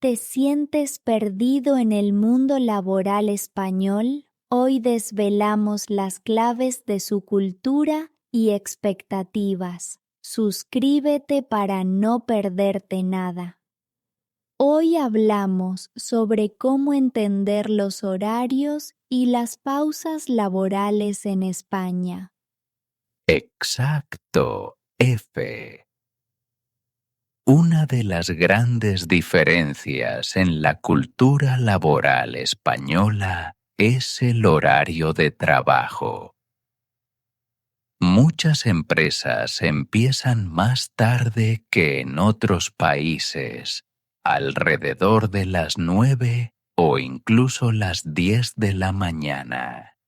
¿Te sientes perdido en el mundo laboral español? Hoy desvelamos las claves de su cultura y expectativas. Suscríbete para no perderte nada. Hoy hablamos sobre cómo entender los horarios y las pausas laborales en España. Exacto, F. Una de las grandes diferencias en la cultura laboral española es el horario de trabajo. Muchas empresas empiezan más tarde que en otros países, alrededor de las 9 o incluso las 10 de la mañana.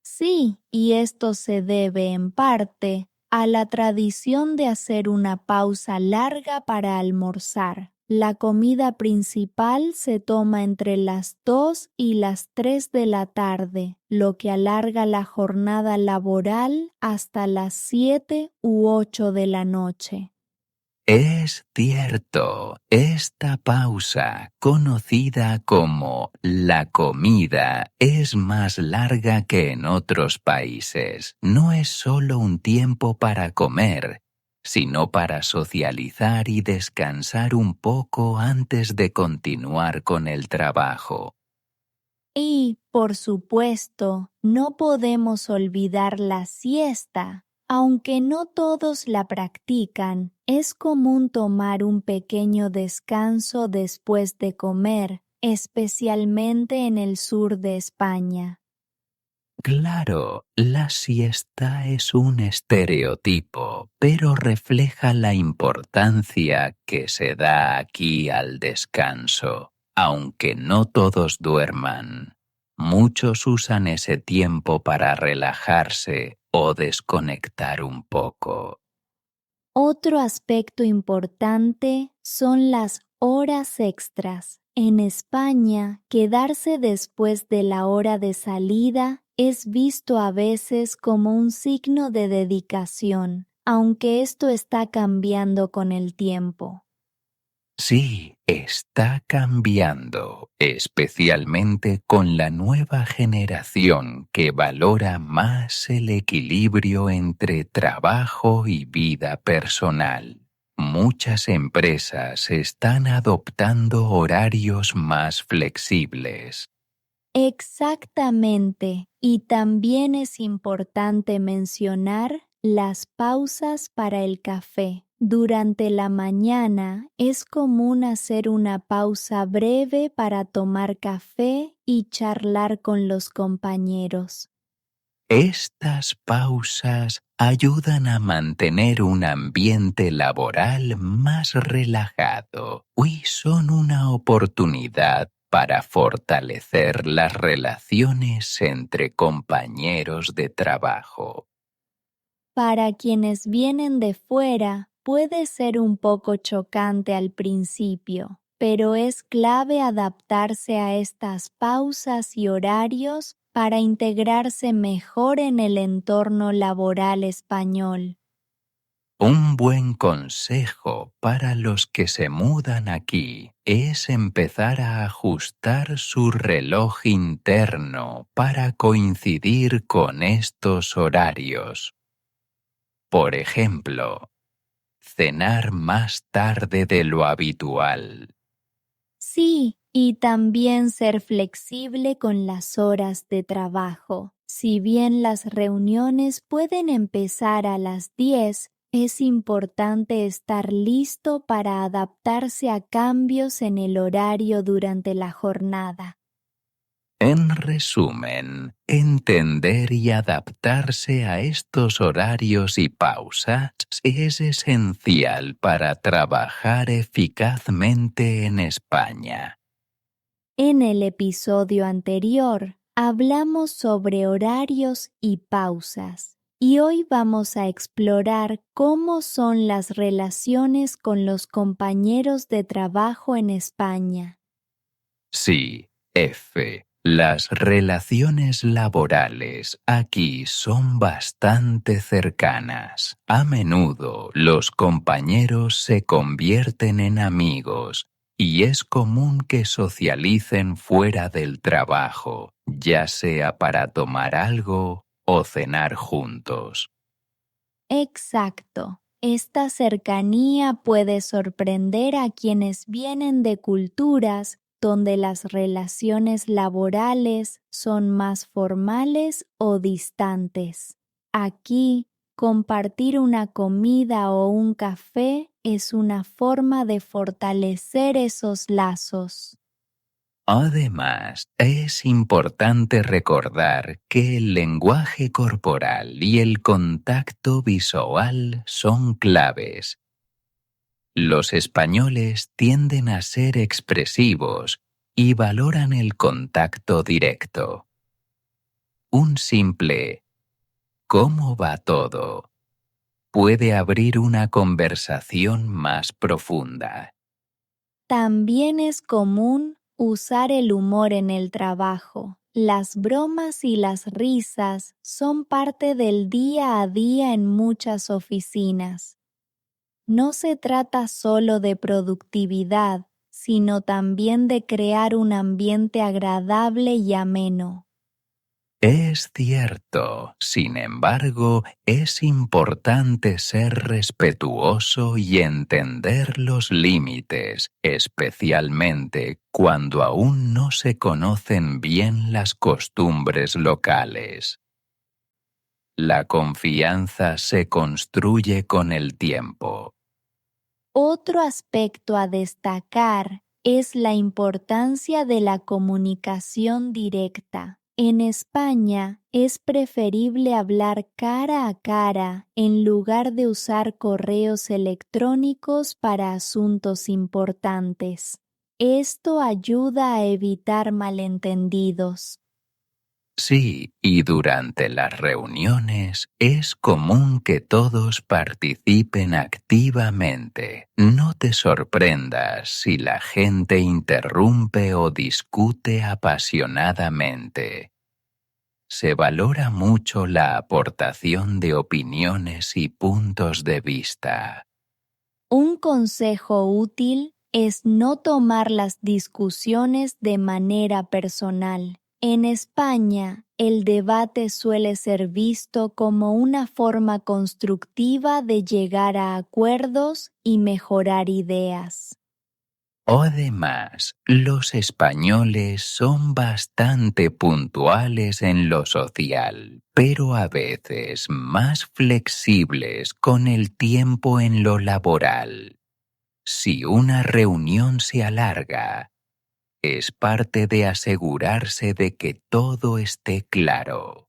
Sí, y esto se debe en parte a la tradición de hacer una pausa larga para almorzar. La comida principal se toma entre las 2 y las 3 de la tarde, lo que alarga la jornada laboral hasta las 7 u 8 de la noche. Es cierto, esta pausa, conocida como la comida, es más larga que en otros países. No es solo un tiempo para comer, sino para socializar y descansar un poco antes de continuar con el trabajo. Y, por supuesto, no podemos olvidar la siesta. Aunque no todos la practican, es común tomar un pequeño descanso después de comer, especialmente en el sur de España. Claro, la siesta es un estereotipo, pero refleja la importancia que se da aquí al descanso. Aunque no todos duerman, muchos usan ese tiempo para relajarse o desconectar un poco. Otro aspecto importante son las horas extras. En España, quedarse después de la hora de salida es visto a veces como un signo de dedicación, aunque esto está cambiando con el tiempo. Sí, está cambiando, especialmente con la nueva generación que valora más el equilibrio entre trabajo y vida personal. Muchas empresas están adoptando horarios más flexibles. Exactamente, y también es importante mencionar las pausas para el café. Durante la mañana es común hacer una pausa breve para tomar café y charlar con los compañeros. Estas pausas ayudan a mantener un ambiente laboral más relajado y son una oportunidad para fortalecer las relaciones entre compañeros de trabajo. Para quienes vienen de fuera, puede ser un poco chocante al principio, pero es clave adaptarse a estas pausas y horarios para integrarse mejor en el entorno laboral español. Un buen consejo para los que se mudan aquí es empezar a ajustar su reloj interno para coincidir con estos horarios. Por ejemplo, cenar más tarde de lo habitual. Sí, y también ser flexible con las horas de trabajo. Si bien las reuniones pueden empezar a las 10, es importante estar listo para adaptarse a cambios en el horario durante la jornada. En resumen, entender y adaptarse a estos horarios y pausas es esencial para trabajar eficazmente en España. En el episodio anterior, hablamos sobre horarios y pausas, y hoy vamos a explorar cómo son las relaciones con los compañeros de trabajo en España. Sí, F. Las relaciones laborales aquí son bastante cercanas. A menudo los compañeros se convierten en amigos y es común que socialicen fuera del trabajo, ya sea para tomar algo o cenar juntos. Exacto. Esta cercanía puede sorprender a quienes vienen de culturas donde las relaciones laborales son más formales o distantes. Aquí, compartir una comida o un café es una forma de fortalecer esos lazos. Además, es importante recordar que el lenguaje corporal y el contacto visual son claves. Los españoles tienden a ser expresivos y valoran el contacto directo. Un simple ¿cómo va todo? Puede abrir una conversación más profunda. También es común usar el humor en el trabajo. Las bromas y las risas son parte del día a día en muchas oficinas. No se trata solo de productividad, sino también de crear un ambiente agradable y ameno. Es cierto, sin embargo, es importante ser respetuoso y entender los límites, especialmente cuando aún no se conocen bien las costumbres locales. La confianza se construye con el tiempo. Otro aspecto a destacar es la importancia de la comunicación directa. En España es preferible hablar cara a cara en lugar de usar correos electrónicos para asuntos importantes. Esto ayuda a evitar malentendidos. Sí, y durante las reuniones es común que todos participen activamente. No te sorprendas si la gente interrumpe o discute apasionadamente. Se valora mucho la aportación de opiniones y puntos de vista. Un consejo útil es no tomar las discusiones de manera personal. En España, el debate suele ser visto como una forma constructiva de llegar a acuerdos y mejorar ideas. Además, los españoles son bastante puntuales en lo social, pero a veces más flexibles con el tiempo en lo laboral. Si una reunión se alarga, es parte de asegurarse de que todo esté claro.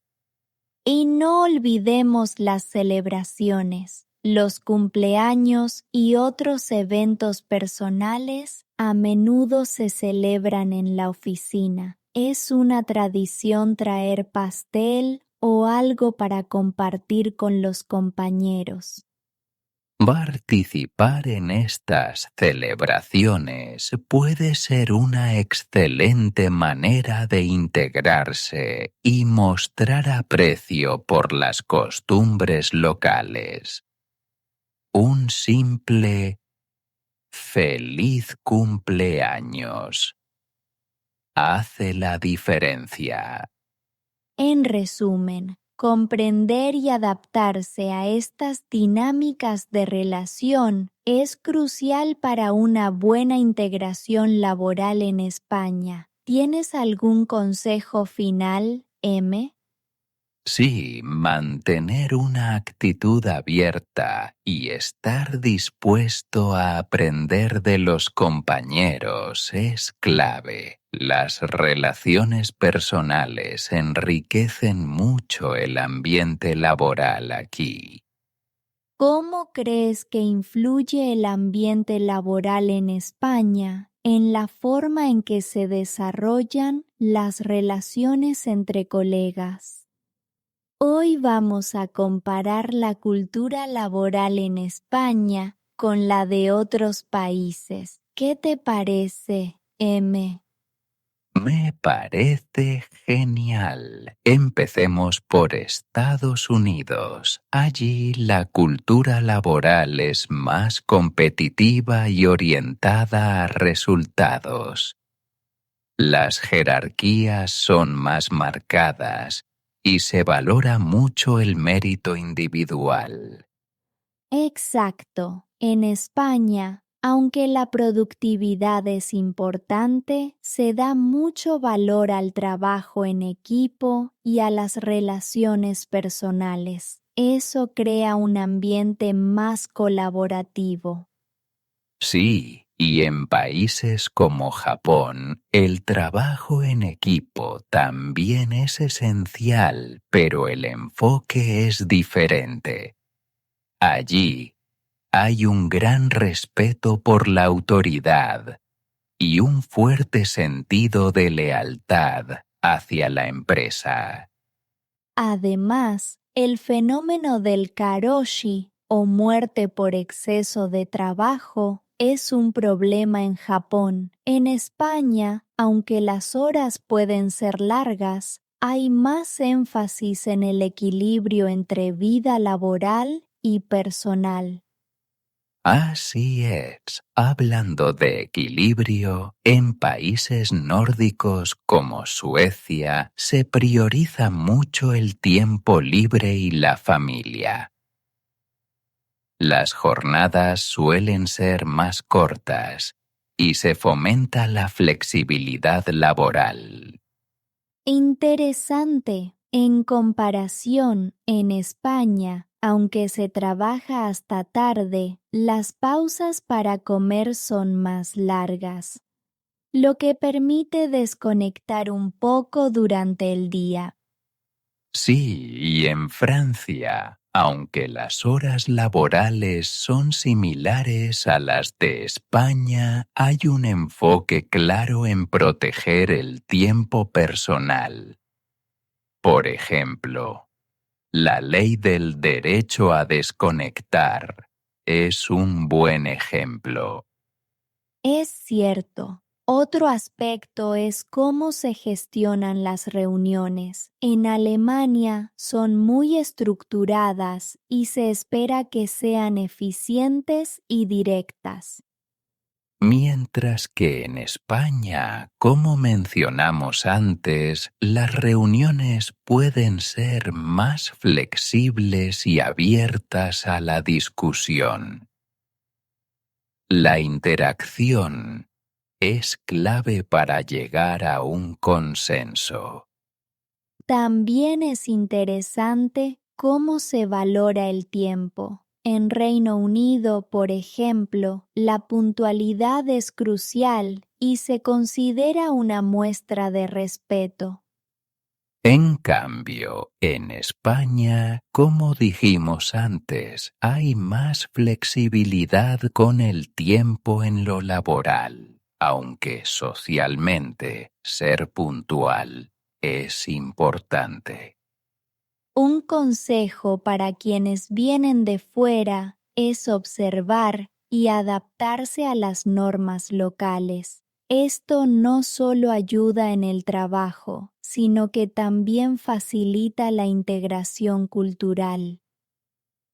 Y no olvidemos las celebraciones, los cumpleaños y otros eventos personales a menudo se celebran en la oficina. Es una tradición traer pastel o algo para compartir con los compañeros. Participar en estas celebraciones puede ser una excelente manera de integrarse y mostrar aprecio por las costumbres locales. Un simple feliz cumpleaños hace la diferencia. En resumen, comprender y adaptarse a estas dinámicas de relación es crucial para una buena integración laboral en España. ¿Tienes algún consejo final, M? Sí, mantener una actitud abierta y estar dispuesto a aprender de los compañeros es clave. Las relaciones personales enriquecen mucho el ambiente laboral aquí. ¿Cómo crees que influye el ambiente laboral en España en la forma en que se desarrollan las relaciones entre colegas? Hoy vamos a comparar la cultura laboral en España con la de otros países. ¿Qué te parece, M? Me parece genial. Empecemos por Estados Unidos. Allí la cultura laboral es más competitiva y orientada a resultados. Las jerarquías son más marcadas y se valora mucho el mérito individual. Exacto. En España, aunque la productividad es importante, se da mucho valor al trabajo en equipo y a las relaciones personales. Eso crea un ambiente más colaborativo. Sí, y en países como Japón, el trabajo en equipo también es esencial, pero el enfoque es diferente. Allí hay un gran respeto por la autoridad y un fuerte sentido de lealtad hacia la empresa. Además, el fenómeno del karoshi o muerte por exceso de trabajo es un problema en Japón. En España, aunque las horas pueden ser largas, hay más énfasis en el equilibrio entre vida laboral y personal. Así es, hablando de equilibrio, en países nórdicos como Suecia se prioriza mucho el tiempo libre y la familia. Las jornadas suelen ser más cortas y se fomenta la flexibilidad laboral. Interesante. En comparación, en España, aunque se trabaja hasta tarde, las pausas para comer son más largas, lo que permite desconectar un poco durante el día. Sí, y en Francia, aunque las horas laborales son similares a las de España, hay un enfoque claro en proteger el tiempo personal. Por ejemplo, la ley del derecho a desconectar es un buen ejemplo. Es cierto. Otro aspecto es cómo se gestionan las reuniones. En Alemania son muy estructuradas y se espera que sean eficientes y directas. Mientras que en España, como mencionamos antes, las reuniones pueden ser más flexibles y abiertas a la discusión. La interacción es clave para llegar a un consenso. También es interesante cómo se valora el tiempo. En Reino Unido, por ejemplo, la puntualidad es crucial y se considera una muestra de respeto. En cambio, en España, como dijimos antes, hay más flexibilidad con el tiempo en lo laboral, aunque socialmente ser puntual es importante. Un consejo para quienes vienen de fuera es observar y adaptarse a las normas locales. Esto no solo ayuda en el trabajo, sino que también facilita la integración cultural.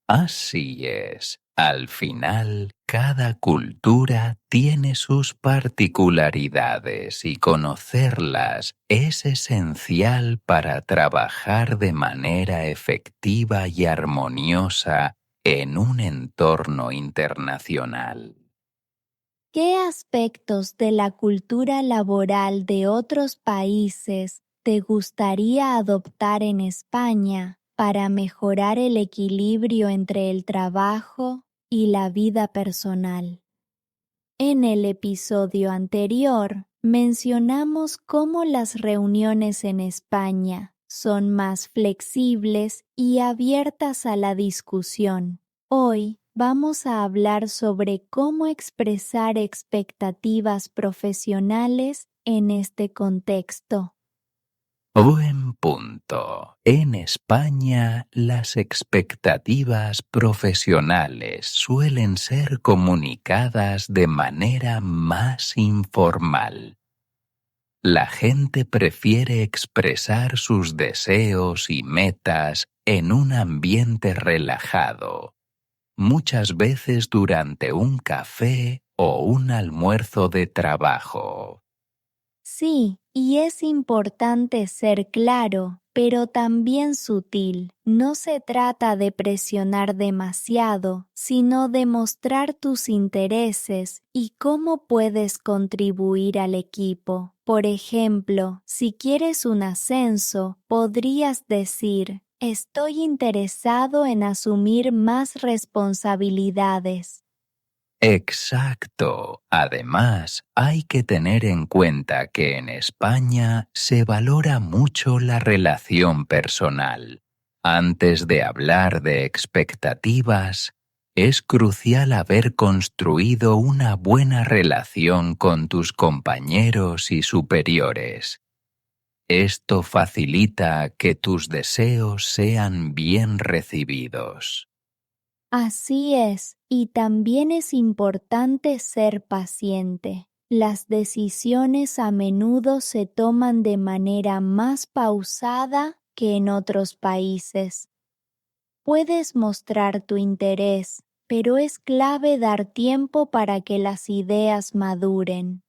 Así es, al final, cada cultura tiene sus particularidades y conocerlas es esencial para trabajar de manera efectiva y armoniosa en un entorno internacional. ¿Qué aspectos de la cultura laboral de otros países te gustaría adoptar en España para mejorar el equilibrio entre el trabajo y la vida personal? En el episodio anterior mencionamos cómo las reuniones en España son más flexibles y abiertas a la discusión. Hoy vamos a hablar sobre cómo expresar expectativas profesionales en este contexto. Buen punto. En España, las expectativas profesionales suelen ser comunicadas de manera más informal. La gente prefiere expresar sus deseos y metas en un ambiente relajado, muchas veces durante un café o un almuerzo de trabajo. Sí, y es importante ser claro, pero también sutil. No se trata de presionar demasiado, sino de mostrar tus intereses y cómo puedes contribuir al equipo. Por ejemplo, si quieres un ascenso, podrías decir: estoy interesado en asumir más responsabilidades. Exacto. Además, hay que tener en cuenta que en España se valora mucho la relación personal. Antes de hablar de expectativas, es crucial haber construido una buena relación con tus compañeros y superiores. Esto facilita que tus deseos sean bien recibidos. Así es, y también es importante ser paciente. Las decisiones a menudo se toman de manera más pausada que en otros países. Puedes mostrar tu interés, pero es clave dar tiempo para que las ideas maduren.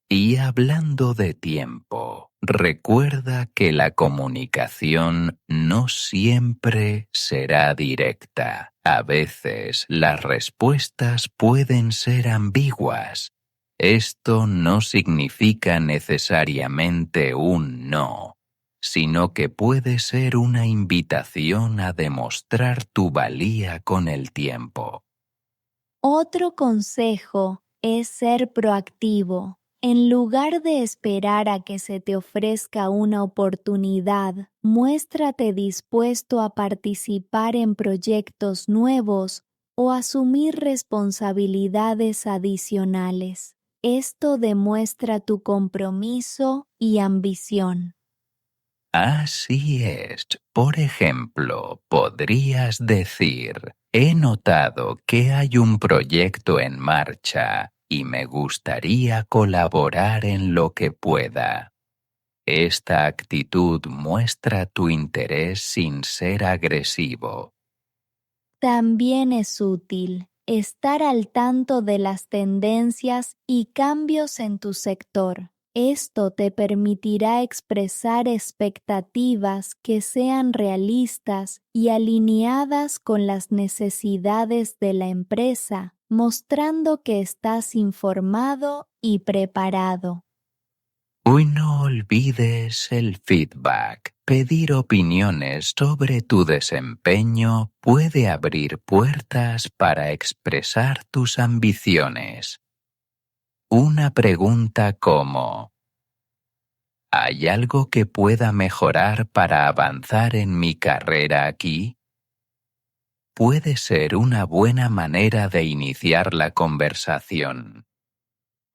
Y hablando de tiempo, recuerda que la comunicación no siempre será directa. A veces las respuestas pueden ser ambiguas. Esto no significa necesariamente un no, sino que puede ser una invitación a demostrar tu valía con el tiempo. Otro consejo es ser proactivo. En lugar de esperar a que se te ofrezca una oportunidad, muéstrate dispuesto a participar en proyectos nuevos o asumir responsabilidades adicionales. Esto demuestra tu compromiso y ambición. Así es. Por ejemplo, podrías decir: he notado que hay un proyecto en marcha y me gustaría colaborar en lo que pueda. Esta actitud muestra tu interés sin ser agresivo. También es útil estar al tanto de las tendencias y cambios en tu sector. Esto te permitirá expresar expectativas que sean realistas y alineadas con las necesidades de la empresa, mostrando que estás informado y preparado. Hoy no olvides el feedback. Pedir opiniones sobre tu desempeño puede abrir puertas para expresar tus ambiciones. Una pregunta como: ¿hay algo que pueda mejorar para avanzar en mi carrera aquí? Puede ser una buena manera de iniciar la conversación.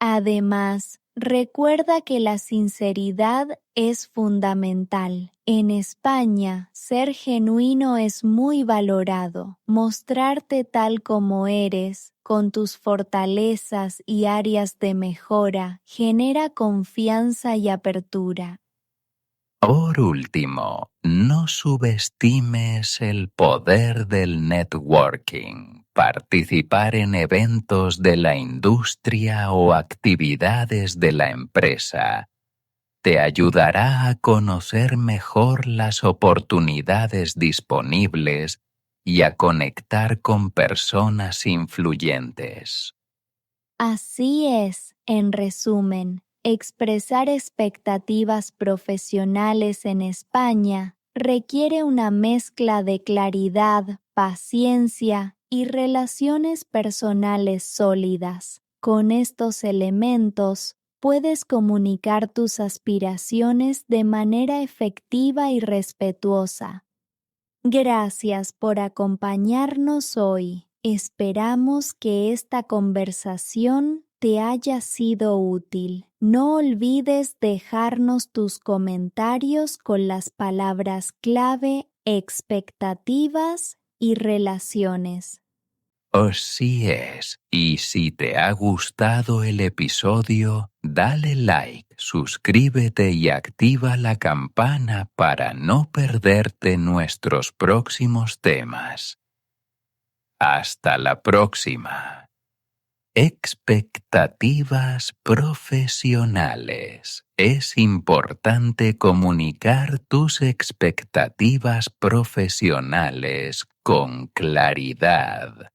Además, recuerda que la sinceridad es fundamental. En España, ser genuino es muy valorado. Mostrarte tal como eres, con tus fortalezas y áreas de mejora, genera confianza y apertura. Por último, no subestimes el poder del networking. Participar en eventos de la industria o actividades de la empresa te ayudará a conocer mejor las oportunidades disponibles y a conectar con personas influyentes. Así es, en resumen, expresar expectativas profesionales en España requiere una mezcla de claridad, paciencia y relaciones personales sólidas. Con estos elementos, puedes comunicar tus aspiraciones de manera efectiva y respetuosa. Gracias por acompañarnos hoy. Esperamos que esta conversación te haya sido útil. No olvides dejarnos tus comentarios con las palabras clave expectativas y relaciones. Así es, y si te ha gustado el episodio, dale like, suscríbete y activa la campana para no perderte nuestros próximos temas. Hasta la próxima. Expectativas profesionales. Es importante comunicar tus expectativas profesionales con claridad.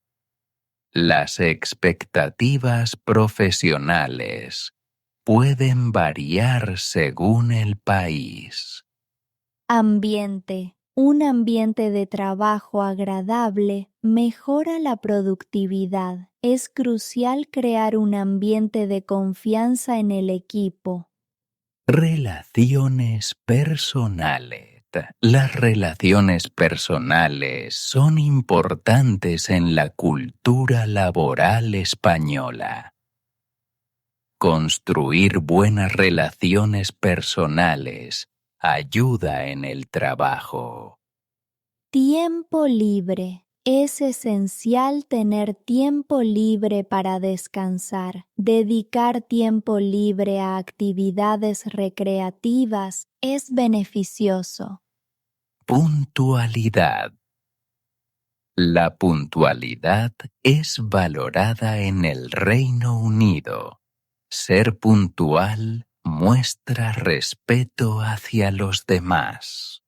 Las expectativas profesionales pueden variar según el país. Ambiente. Un ambiente de trabajo agradable mejora la productividad. Es crucial crear un ambiente de confianza en el equipo. Relaciones personales. Las relaciones personales son importantes en la cultura laboral española. Construir buenas relaciones personales ayuda en el trabajo. Tiempo libre. Es esencial tener tiempo libre para descansar. Dedicar tiempo libre a actividades recreativas es beneficioso. Puntualidad. La puntualidad es valorada en el Reino Unido. Ser puntual muestra respeto hacia los demás.